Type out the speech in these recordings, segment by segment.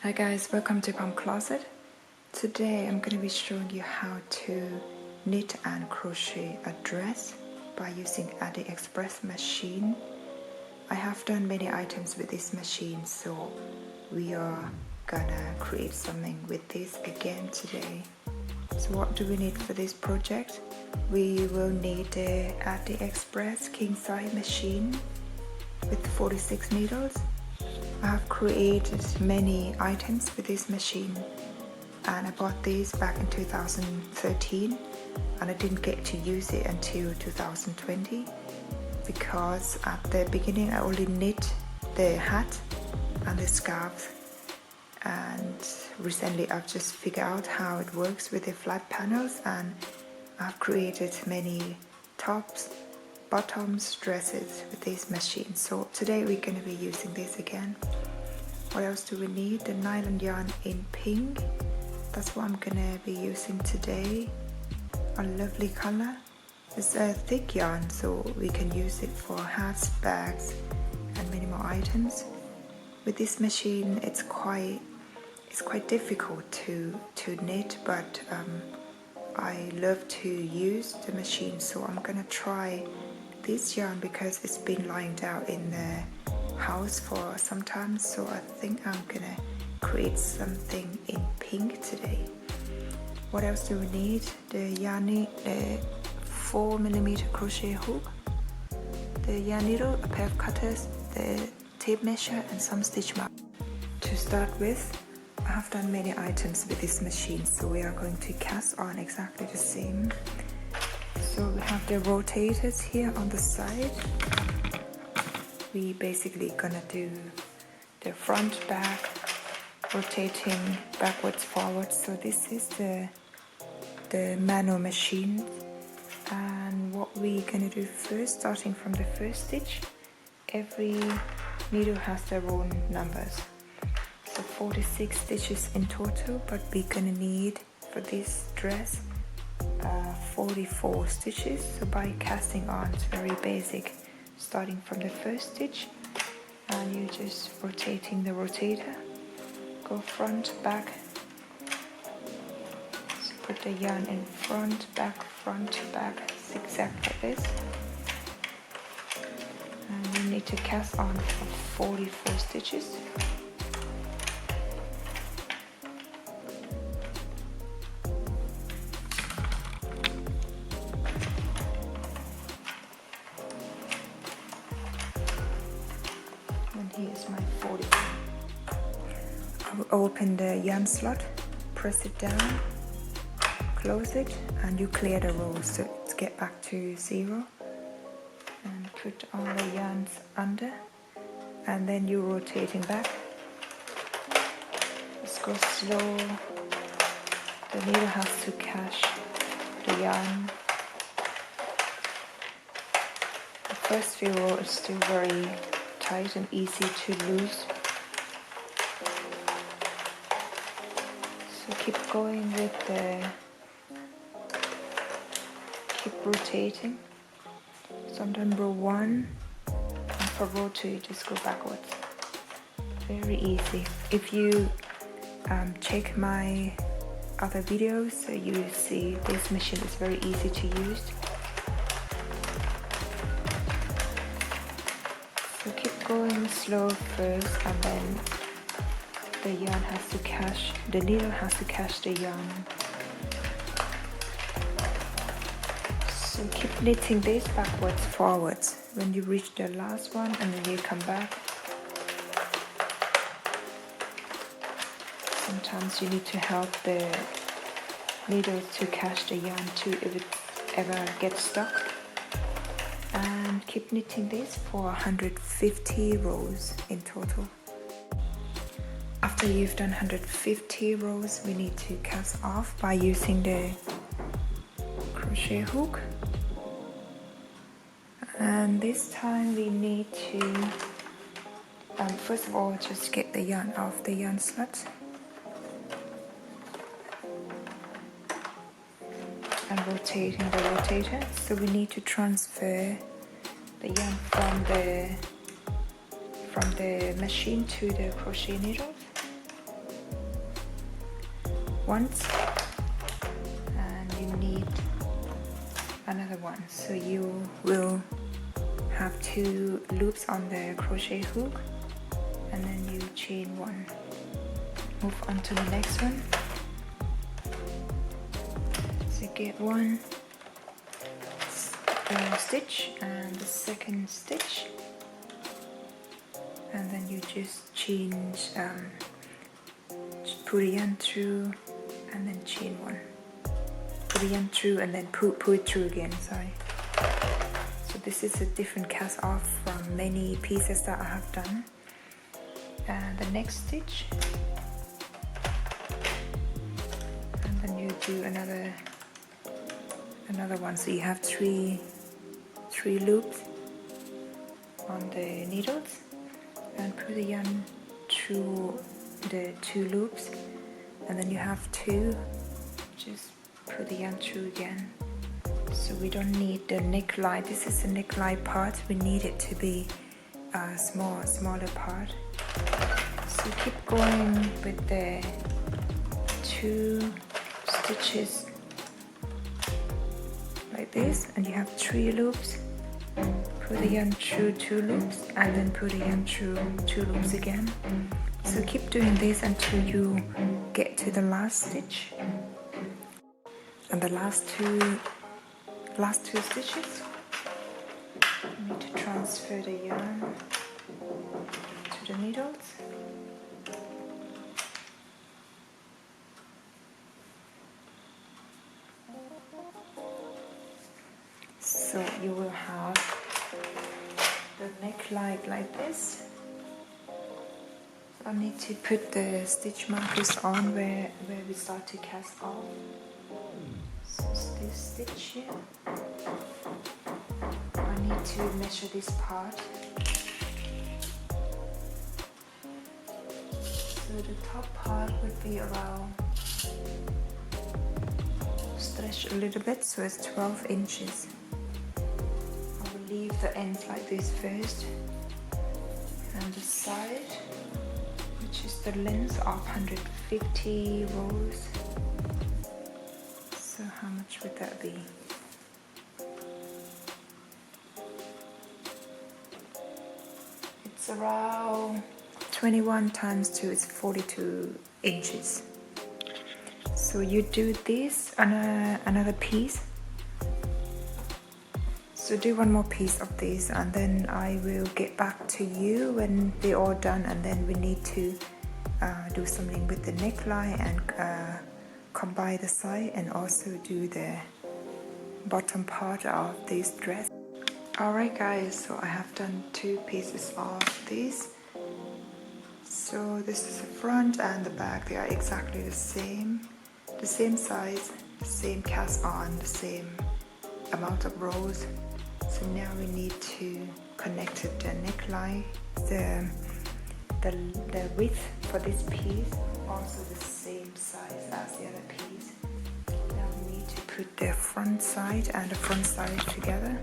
Hi guys, welcome to Palm Closet. Today I'm going to be showing you how to knit and crochet a dress by using Addi Express machine. I have done many items with this machine, so we are gonna create something with this again today. So what do we need for this project? We will need the Addi Express king size machine with 46 needles. I have created many items with this machine, and I bought this back in 2013 and I didn't get to use it until 2020 because at the beginning I only knit the hat and the scarf, and recently I've just figured out how it works with the flat panels, and I've created many tops, bottoms, dresses with this machine. So today we're going to be using this again. What else do we need? The nylon yarn in pink. That's what I'm going to be using today. A lovely color. It's a thick yarn, so we can use it for hats, bags and many more items. With this machine it's quite difficult to knit, but I love to use the machine, so I'm gonna try this yarn because it's been lying down in the house for some time, so I think I'm gonna create something in pink today. What else do we need? The 4mm crochet hook, the yarn needle, a pair of cutters, the tape measure and some stitch mark. To start with, I have done many items with this machine, so we are going to cast on exactly the same. So we have the rotators here on the side. We basically gonna do the front, back, rotating backwards, forwards. So this is the manual machine, and what we're gonna do first, starting from the first stitch, every needle has their own numbers. So 46 stitches in total, but we're gonna need for this dress 44 stitches. So by casting on, it's very basic, starting from the first stitch, and you're just rotating the rotator, go front, back, so put the yarn in front, back, zigzag like this, and you need to cast on for 44 stitches. Here's my 40. I will open the yarn slot, press it down, close it, and you clear the rows to get back to 0. And put all the yarns under, and then you're rotating back. Let's go slow. The needle has to catch the yarn. The first few rows is still very tight and easy to lose, so keep going with keep rotating. So I'm done row 1, and for row 2 you just go backwards. Very easy. If you check my other videos, so you see this machine is very easy to use. So keep going slow first, and then the yarn has to catch, the needle has to catch the yarn. So keep knitting this backwards, forwards. When you reach the last one, and then you come back. Sometimes you need to help the needle to catch the yarn too if it ever gets stuck. And keep knitting this for 150 rows in total. After you've done 150 rows, we need to cast off by using the crochet hook. And this time we need to first of all just get the yarn off the yarn slot, and rotating the rotator. So we need to transfer the yarn from the machine to the crochet needles. once, and you need another one. So you will have 2 loops on the crochet hook, and then you chain 1. Move on to the next one. So get 1 stitch and the second stitch, and then you just change, put the yarn through and then chain 1. Put the yarn through and then pull it through again, sorry. So this is a different cast off from many pieces that I have done. And the next stitch, and then you do another one, so you have three loops on the needles, and put the yarn through the 2 loops, and then you have 2, just put the yarn through again. So we don't need the neckline. This is the neckline part. We need it to be a smaller part. So keep going with the 2 stitches like this, and you have 3 loops. Put the yarn through 2 loops, and then put the yarn through 2 loops again. So keep doing this until you get to the last stitch. And the last two stitches, you need to transfer the yarn to the needles. So you will have the neckline like this. I need to put the stitch markers on where we start to cast off. So it's this stitch here. I need to measure this part. So the top part would be around, stretch a little bit, so it's 12 inches. I will leave the ends like this first, and the side, which is the length of 150 rows. So how much would that be? It's around 21 times 2 is 42 inches. So you do this on another piece. So do one more piece of this, and then I will get back to you when they're all done, and then we need to do something with the neckline and combine the side, and also do the bottom part of this dress. Alright guys, so I have done 2 pieces of this. So this is the front and the back. They are exactly the same size, the same cast on, the same amount of rows. So now we need to connect the neckline. The width for this piece also the same size as the other piece. Now we need to put the front side and the front side together.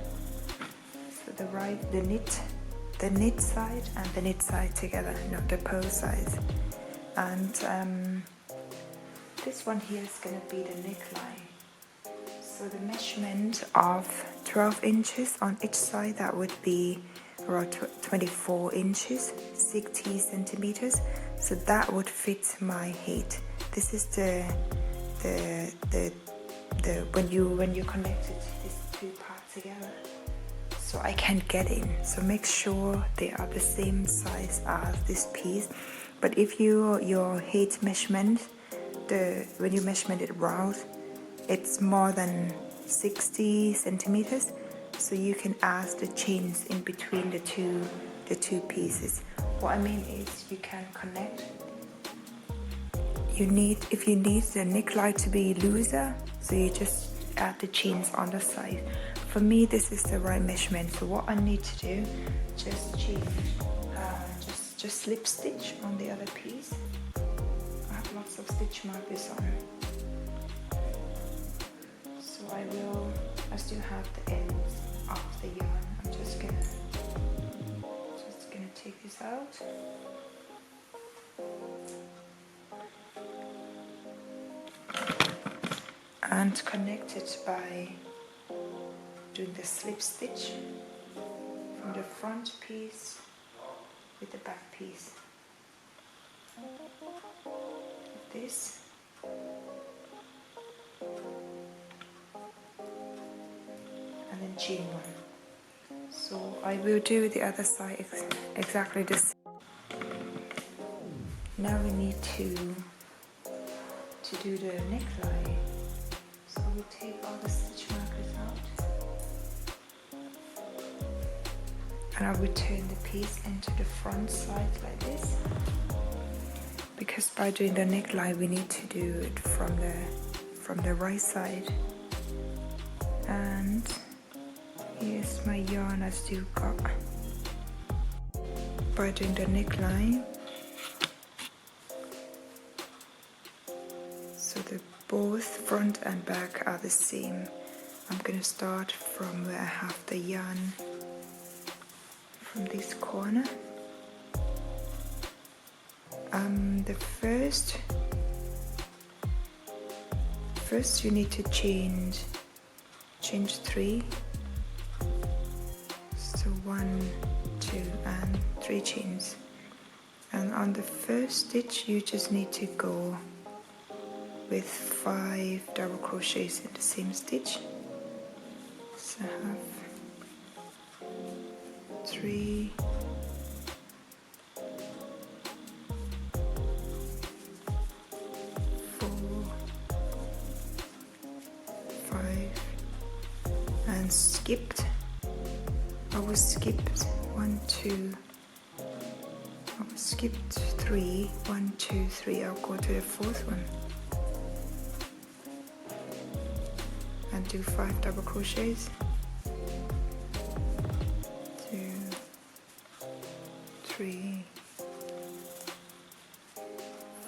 So the knit side and the knit side together, not the purl side. And this one here is going to be the neckline. So the measurement of 12 inches on each side, that would be around 24 inches, 60 centimeters. So that would fit my height. This is the when you connected these 2 parts together. So I can't get in. So make sure they are the same size as this piece. But if your height measurement, when you measurement it round, it's more than 60 centimeters, so you can add the chains in between the two pieces. What I mean is you can connect. If you need the neckline to be looser, so you just add the chains on the side. For me, this is the right measurement. So what I need to do, just change, just slip stitch on the other piece. I have lots of stitch markers on. I still have the ends of the yarn. I'm just gonna take this out. and connect it by doing the slip stitch from the front piece with the back piece. Like this. And then chain one. So I will do the other side exactly the same. Now we need to do the neckline. So we'll take all the stitch markers out. And I will turn the piece into the front side like this. Because by doing the neckline we need to do it from the right side. And here's my yarn I still got. By doing the neckline, so the both front and back are the same. I'm gonna start from where I have the yarn from this corner. The first you need to change 3. So 1, 2 and 3 chains. And on the first stitch you just need to go with 5 double crochets in the same stitch. So I have 3, 4, 5, and skipped. I was skipped 1, 2. I was skipped 3. 1, 2, 3. I'll go to the 4th one and do 5 double crochets. 2, 3,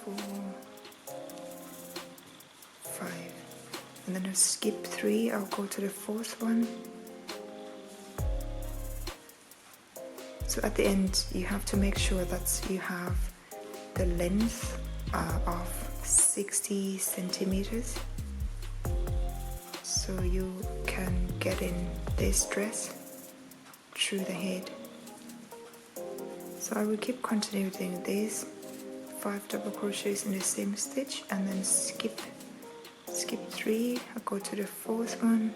4, 5. And then I'll skip 3. I'll go to the 4th one. So at the end you have to make sure that you have the length of 60 centimeters, so you can get in this dress through the head. So I will keep continuing this 5 double crochets in the same stitch and then skip 3. I'll go to the 4th one.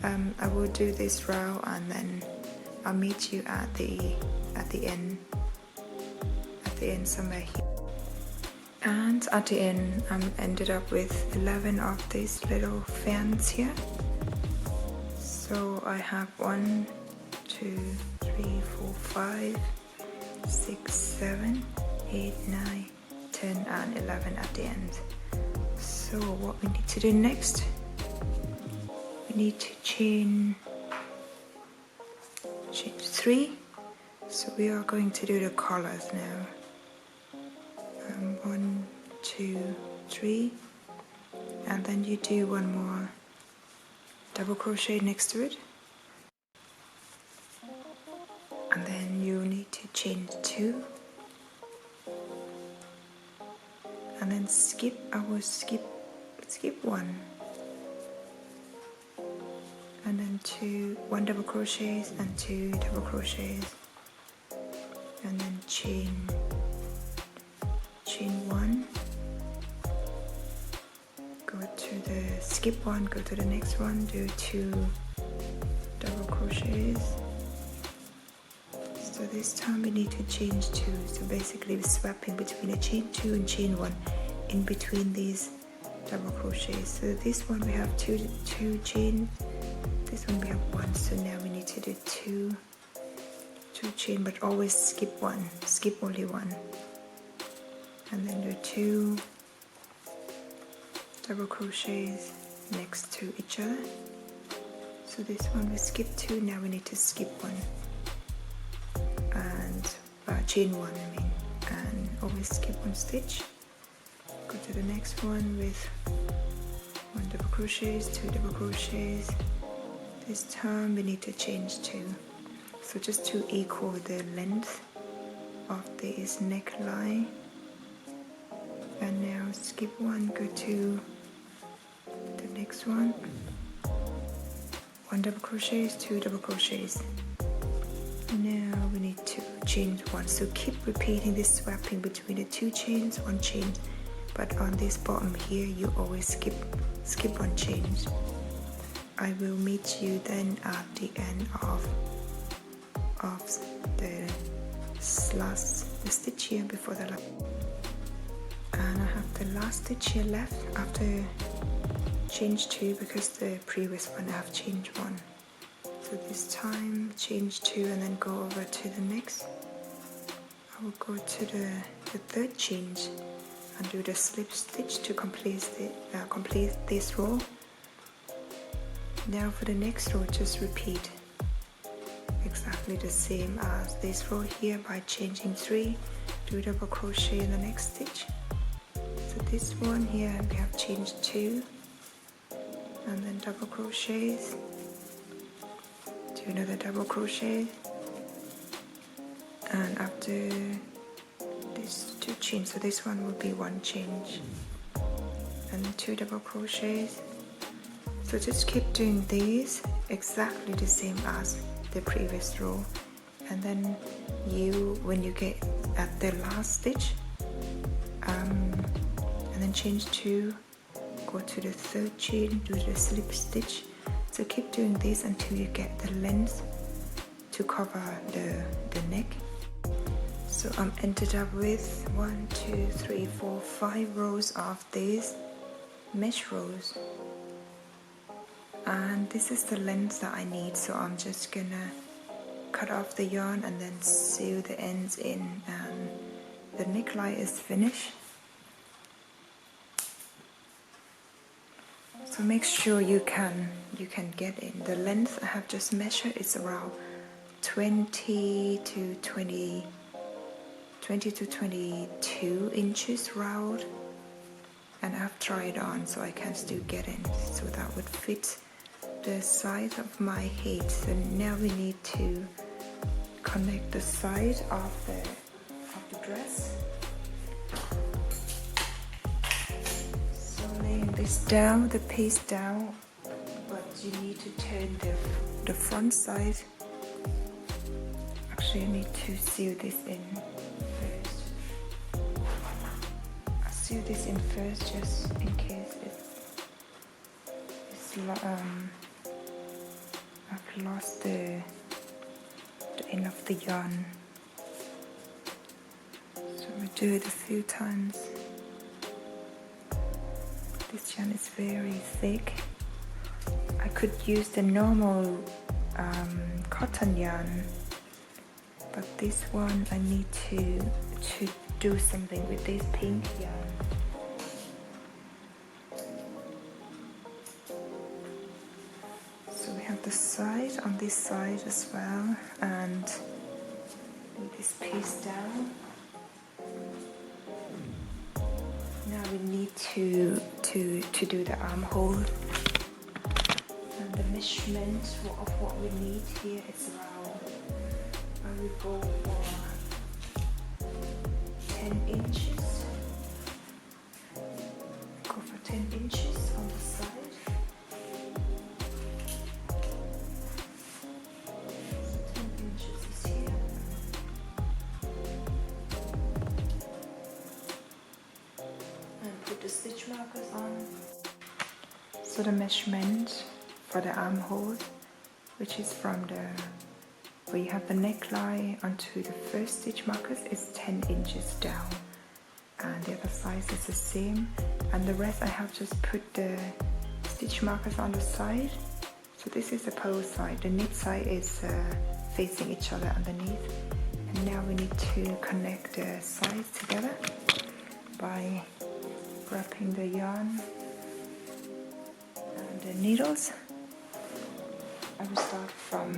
I will do this row and then I'll meet you at the end somewhere here. And at the end I ended up with 11 of these little fans here. So I have 1, 2, 3, 4, 5, 6, 7, 8, 9, 10 and 11 at the end. So what we need to do next, we need to chain 3. So we are going to do the collars now. 1, 2, 3, and then you do one more double crochet next to it, and then you need to chain 2, and then skip. I will skip 1, and then 1 double crochets and 2 double crochets, and then chain 1, go to the skip 1, go to the next one, do 2 double crochets. So this time we need to change 2, so basically we're swapping between a chain 2 and chain 1 in between these double crochets. So this one we have 2 chain, this one we have 1, so now we need to do 2 chain, but always skip 1, skip only 1, and then do 2 double crochets next to each other. So this one we skip 2, now we need to skip 1 and chain 1 and always skip 1 stitch. Go to the next one with 1 double crochets, 2 double crochets. This time we need to change 2, so just to equal the length of this neckline. And now skip 1, go to the next one. 1 double crochets, 2 double crochets. Now we need to chain 1, so keep repeating this swapping between the 2 chains, 1 chain, but on this bottom here you always skip 1 chain. I will meet you then at the end of the stitch here before the last, and I have the last stitch here left after change 2 because the previous one I have changed 1. So this time change 2 and then go over to the next. I will go to the third change and do the slip stitch to complete this row. Now for the next row, just repeat exactly the same as this row here by changing 3, do double crochet in the next stitch. So this one here we have changed 2 and then double crochets, do another double crochet, and after these 2 chains, so this one will be 1 change and 2 double crochets. So just keep doing these exactly the same as the previous row, and then when you get at the last stitch and then change 2, go to the third chain, do the slip stitch. So keep doing this until you get the length to cover the neck. So I'm ended up with 1, 2, 3, 4, 5 rows of these mesh rows, and this is the length that I need. So I'm just gonna cut off the yarn and then sew the ends in, and the neckline is finished. So make sure you can get in. The length I have just measured is around 20 to 22 inches round, and I've tried on so I can still get in, so that would fit the size of my head. So now we need to connect the side of the dress. So laying this down, the piece down, but you need to turn the front side. Actually, I need to sew this in first. I'll sew this in first just in case I've lost the end of the yarn. So we do it a few times. This yarn is very thick. I could use the normal cotton yarn, but this one I need to do something with this pink yarn. So we have the side on this side as well, and with this piece down. Now we need to do the armhole, and the measurement of what we need here is around, I will go for 10 inches. Go for 10 inches on the side. So 10 inches is here. And put the stitch markers on. So the measurement for the armhole, which is from where you have the neckline onto the first stitch markers, is 10 inches down, and the other side is the same, and the rest I have just put the stitch markers on the side. So this is the pole side, the knit side is facing each other underneath, and now we need to connect the sides together by wrapping the yarn and the needles. I will start from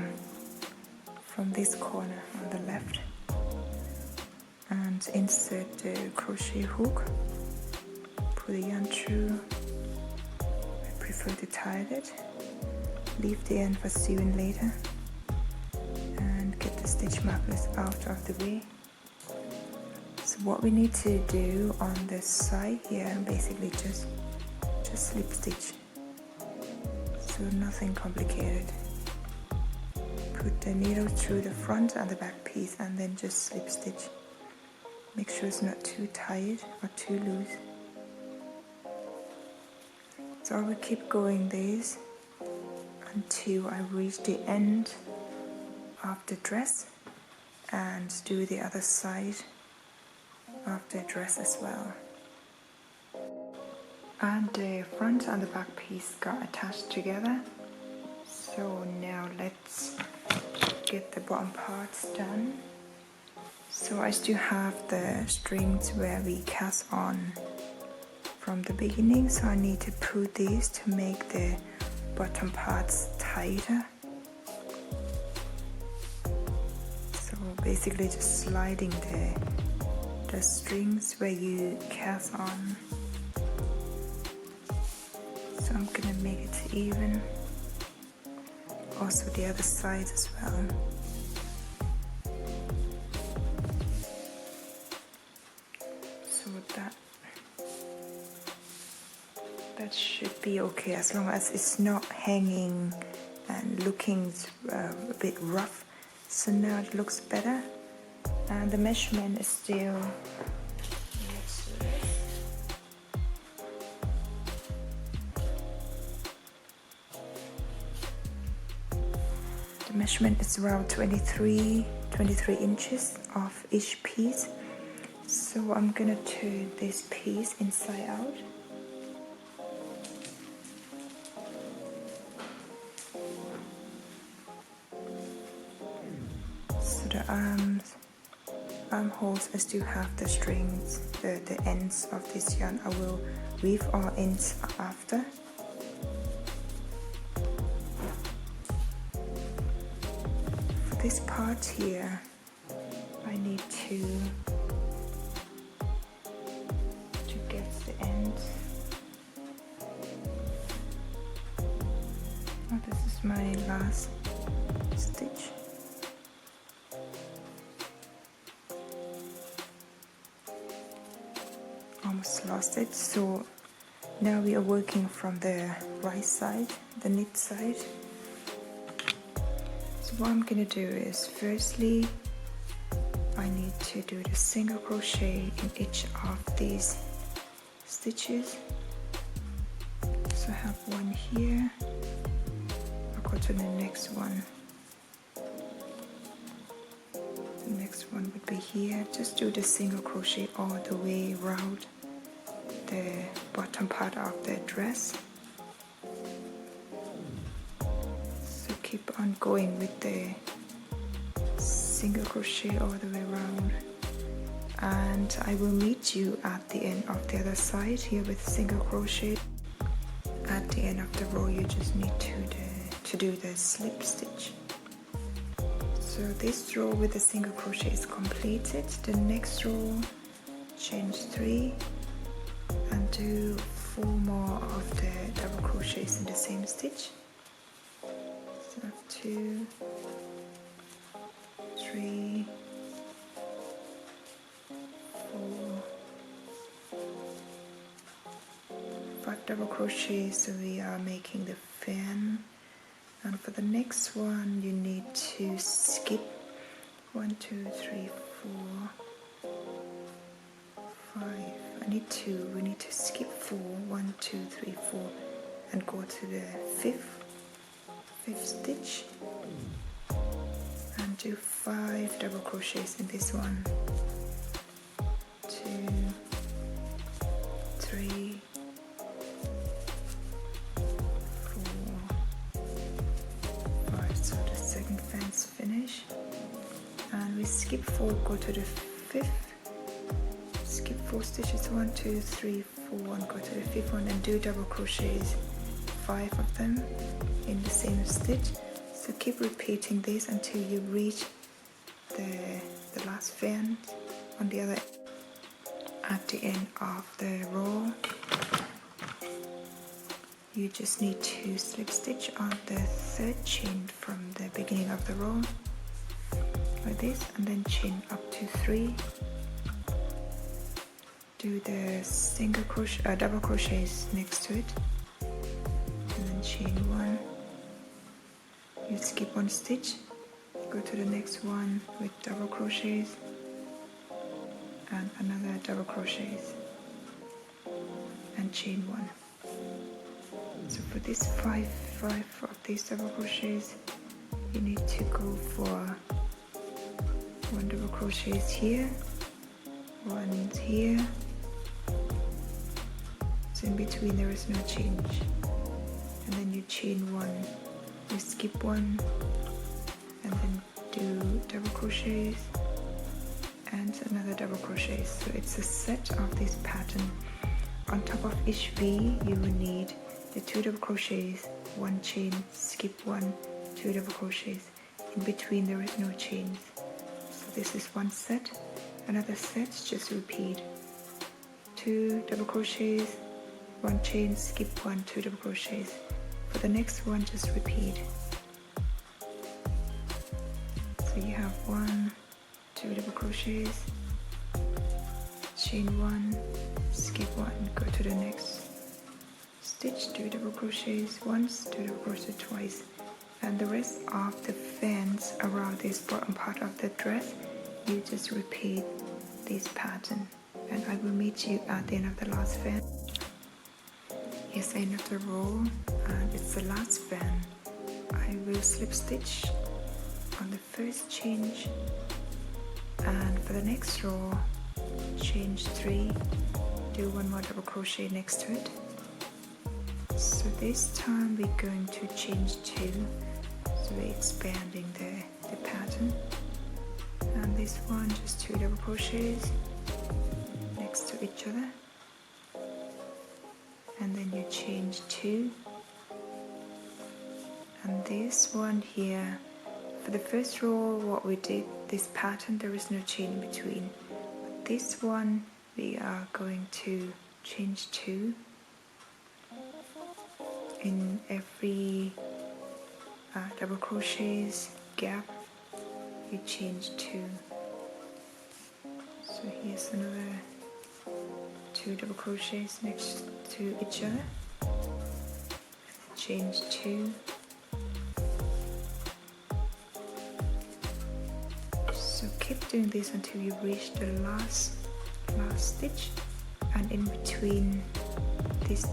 this corner on the left and insert the crochet hook, pull the yarn through. I prefer to tie it, leave the end for sewing later, and get the stitch markers out of the way. So what we need to do on the side here, basically just slip stitch so nothing complicated. Put the needle through the front and the back piece and then just slip stitch. Make sure it's not too tight or too loose. So I will keep going this until I reach the end of the dress and do the other side of the dress as well. And the front and the back piece got attached together. So now let's get the bottom parts done. So I still have the strings where we cast on from the beginning, so I need to put these to make the bottom parts tighter. So basically just sliding the strings where you cast on. So I'm gonna make it even. Also the other side as well. So that should be okay as long as it's not hanging and looking a bit rough. So now it looks better, and the measurement is still next to this. The measurement is around 23 inches of each piece. So I'm gonna turn this piece inside out. So the armholes, I still have the strings, the ends of this yarn. I will weave all ends after. For this part here, I need to get the ends. Oh, this is my last stitch. Almost lost it. So now we are working from the right side, the knit side. So what I'm gonna do is, firstly I need to do the single crochet in each of these stitches. So I have one here. I'll go to the next one. The next one would be here. Just do the single crochet all the way around the bottom part of the dress. So keep on going with the single crochet all the way around, and I will meet you at the end of the other side here with single crochet. At the end of the row you just need to do the slip stitch. So this row with the single crochet is completed. The next row, chain 3 and do 4 more of the double crochets in the same stitch. So 2, 3, 4, 5 double crochets. So we are making the fan, and for the next one you need to skip 1, 2, 3, 4, 5. We need to skip 4, 1, 2, 3, 4, and go to the fifth stitch and do 5 double crochets in this one. 2, 3, 4, 5. So the second fan's finished, and we skip 4, go to the 5th, skip 4 stitches, 1, 2, 3, 4, and go to the 5th one and do double crochets, 5 of them in the same stitch. So keep repeating this until you reach the last fan on the other at the end of the row. You just need to slip stitch on the 3rd chain from the beginning of the row like this, and then chain up to 3. Do the single crochet, double crochets next to it, and then chain 1. skip one stitch, go to the next one with double crochets and another double crochets and chain one. So for this five of these double crochets, you need to go for one double crochets here, one here, so in between there is no change, and then you chain one, you skip one, and then do double crochets and another double crochet. So it's a set of this pattern. On top of each V you will need the 2 double crochets, 1 chain, skip 1, 2 double crochets. In between there is no chains. So this is one set. Another set, just repeat 2 double crochets, 1 chain, skip 1, 2 double crochets. For the next one, just repeat. So you have 1, 2 double crochets, chain 1, skip 1, go to the next stitch, 2 double crochets once, 2 double crochet twice, and the rest of the fans around this bottom part of the dress, you just repeat this pattern, and I will meet you at the end of the last fan. Here's the end of the row, and it's the last fan. I will slip stitch on the first change, and for the next row, change 3, do 1 more double crochet next to it. So this time we're going to change 2, so we're expanding the pattern, and this one just 2 double crochets next to each other, and then you change 2, and this one here, for the first row what we did, this pattern there is no chain in between, but this one we are going to change 2 in every double crochets gap, you change 2. So here's another 2 double crochets next to each other, change 2. So keep doing this until you reach the last stitch, and in between these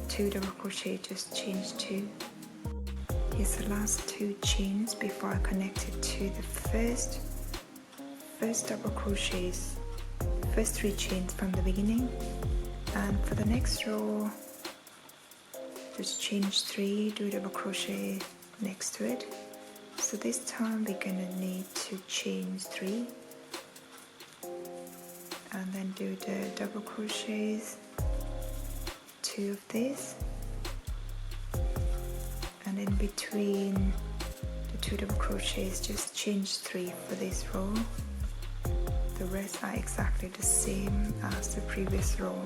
2 double crochet just change 2. Here's the last 2 chains before I connect it to the first double crochets, first 3 chains from the beginning, and for the next row just change 3, do double crochet next to it. So this time we're gonna need to chain 3 and then do the double crochets, 2 of these, and in between the 2 double crochets just change 3 for this row. The rest are exactly the same as the previous row,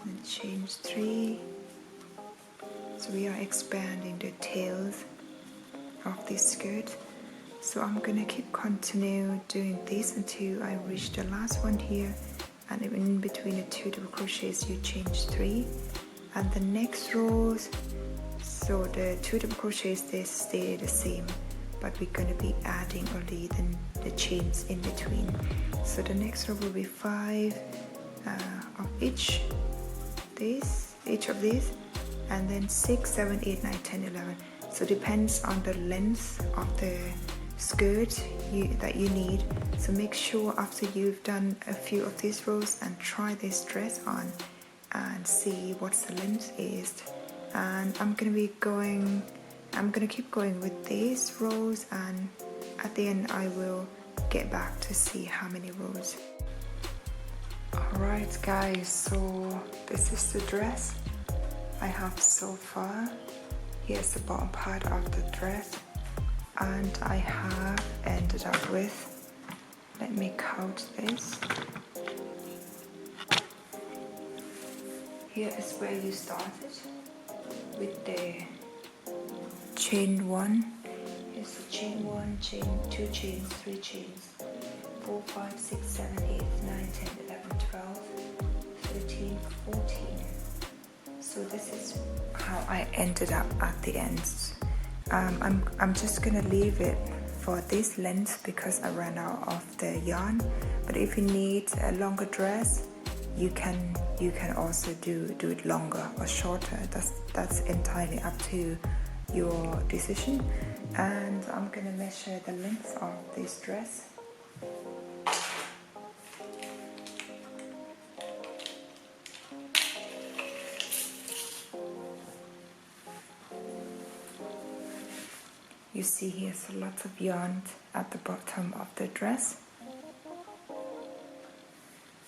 and change 3. So we are expanding the tails of this skirt. So I'm gonna keep continue doing this until I reach the last one here, and in between the 2 double crochets you change 3, and the next rows, so the 2 double crochets they stay the same, but we're gonna be adding only the chains in between. So the next row will be 5 of each of these, and then 6, 7, 8, 9, 10, 11. So depends on the length of the skirt that you need. So make sure after you've done a few of these rows and try this dress on and see what the length is. And I'm gonna keep going with these rows, and at the end I will get back to see how many rows. Alright guys, so this is the dress I have so far. Here's the bottom part of the dress, and I have ended up with, let me count this. Here is where you started with the chain 1. Here's the chain 1, chain 2 chains, 3 chains, 4, 5, 6, 7, 8, 9, 10, 11, 12, 13, 14. So this is how I ended up at the ends. I'm just gonna leave it for this length because I ran out of the yarn. But if you need a longer dress, you can also do it longer or shorter. That's entirely up to your decision. And I'm gonna measure the length of this dress. You see here's lots of yarn at the bottom of the dress.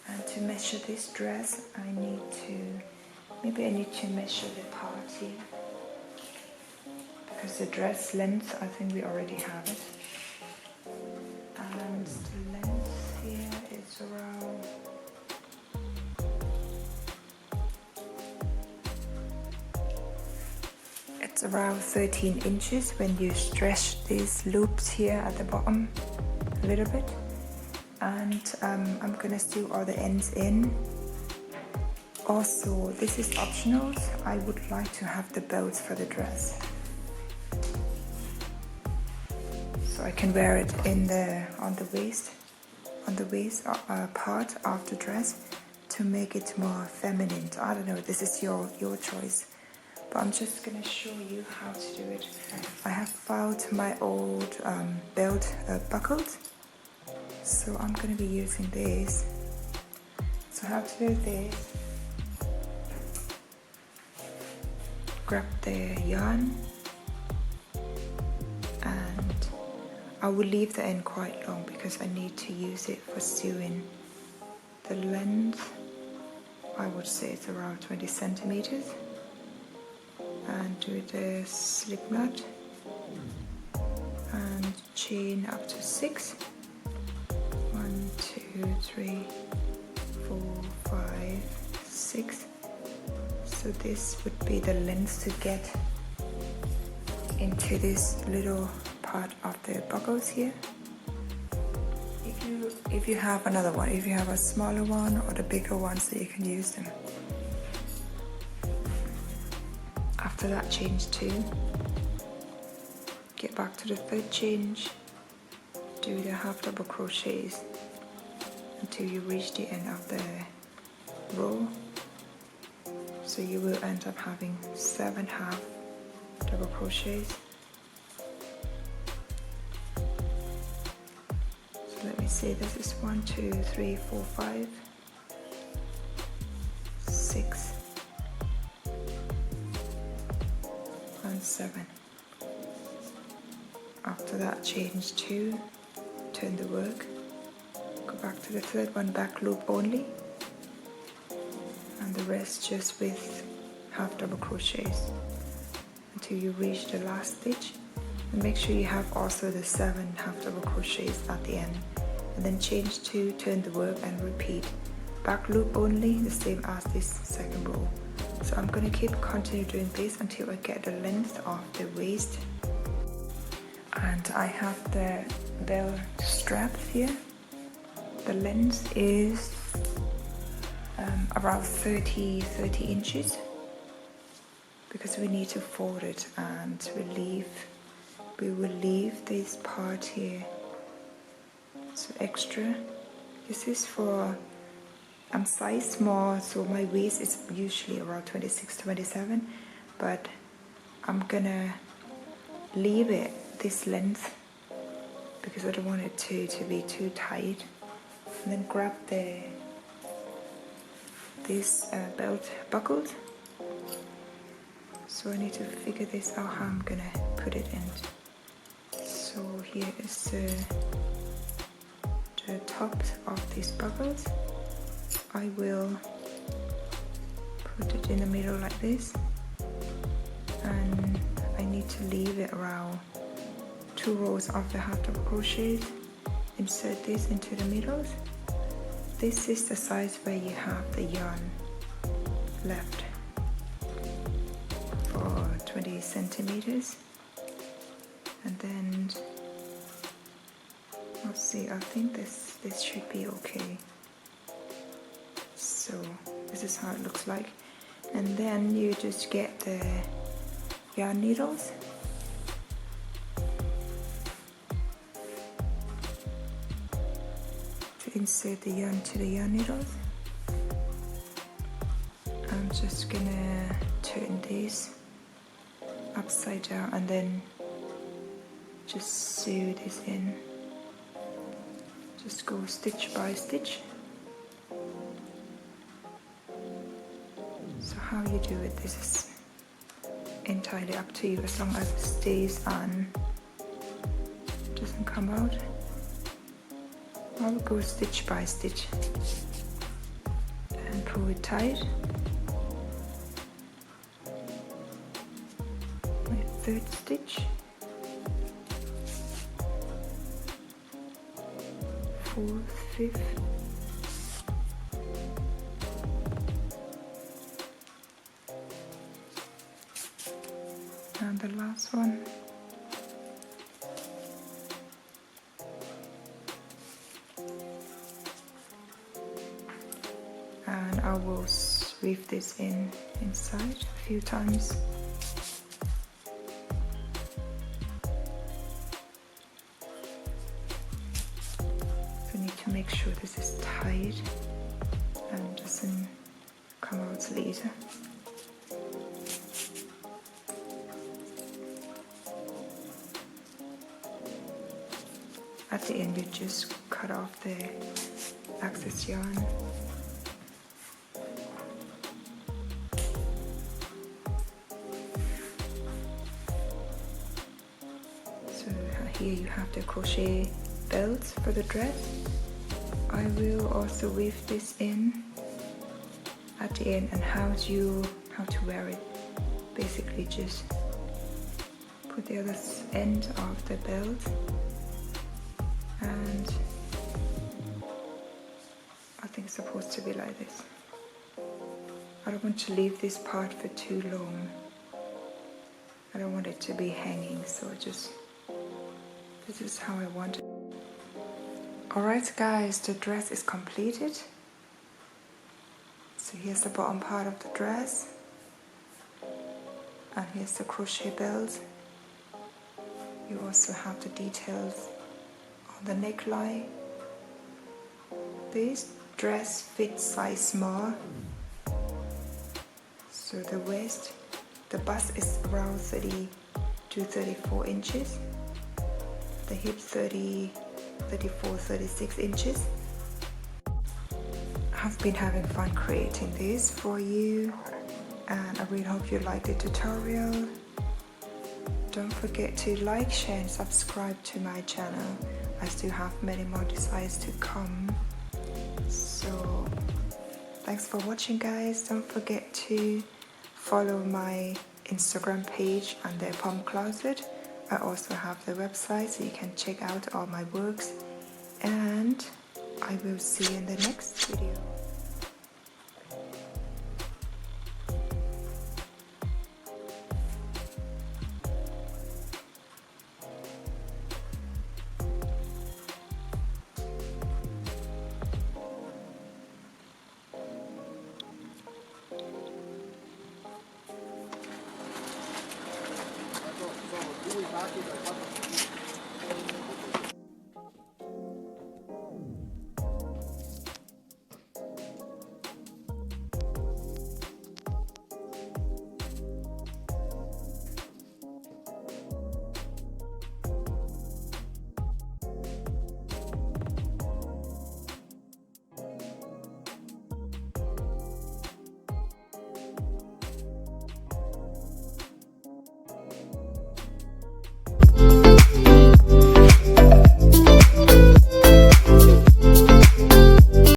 And to measure this dress, I need to measure the part here. Because the dress length, I think we already have it. And the length here is around around 13 inches when you stretch these loops here at the bottom a little bit. And I'm gonna sew all the ends in. Also, this is optional. I would like to have the belts for the dress, so I can wear it on the waist part of the dress to make it more feminine. I don't know. This is your choice. But I'm just gonna show you how to do it. I have found my old belt buckles, so I'm gonna be using this. So how to do this? Grab the yarn, and I will leave the end quite long because I need to use it for sewing. The length, I would say it's around 20 centimeters. And do the slip knot and chain up to 6. 1, 2, 3, 4, 5, 6. So this would be the length to get into this little part of the buckles here. If you have another one, if you have a smaller one or the bigger one, so you can use them. After that, change 2, get back to the third change, do the half double crochets until you reach the end of the row. So you will end up having 7 half double crochets. So let me see, this is 1, 2, 3, 4, 5, 6, 7. After that, change 2, turn the work, go back to the third one, back loop only, and the rest just with half double crochets until you reach the last stitch. And make sure you have also the 7 half double crochets at the end, and then change 2, turn the work, and repeat back loop only, the same as this second row. So I'm going to continue doing this until I get the length of the waist. And I have the belt strap here. The length is around 30 inches because we need to fold it, and we will leave this part here. So extra. This is for I'm size small, so my waist is usually around 26-27, but I'm gonna leave it this length because I don't want it to be too tight. And then grab this belt buckled. So I need to figure this out how I'm gonna put it in. So here is the top of these buckles. I will put it in the middle like this, and I need to leave it around 2 rows of the half double crochet. Insert this into the middle. This is the size where you have the yarn left for 20 centimeters. And then let's see, I think this should be okay. So this is how it looks like. And then you just get the yarn needles to insert the yarn to the yarn needles. I'm just gonna turn this upside down and then just sew this in. Just go stitch by stitch. So how you do it, this is entirely up to you, as long as it stays on, doesn't come out. I will go stitch by stitch and pull it tight. My third stitch, fourth, fifth, and the last one. And I will weave this inside a few times. So you need to make sure this is tight and doesn't come out later. At the end, you just cut off the excess yarn. So here you have the crochet belts for the dress. I will also weave this in at the end, and how to wear it. Basically, just put the other end of the belt. And I think it's supposed to be like this. I don't want to leave this part for too long. I don't want it to be hanging, so this is how I want it. Alright guys, the dress is completed. So here's the bottom part of the dress. And here's the crochet belt. You also have the details the neckline. This dress fits size small, so the waist, the bust is around 30 to 34 inches, the hips 30, 34, 36 inches. I've been having fun creating this for you, and I really hope you liked the tutorial. Don't forget to like, share and subscribe to my channel. I still have many more designs to come. So thanks for watching guys. Don't forget to follow my Instagram page under Palm Closet. I also have the website so you can check out all my works. And I will see you in the next video. Market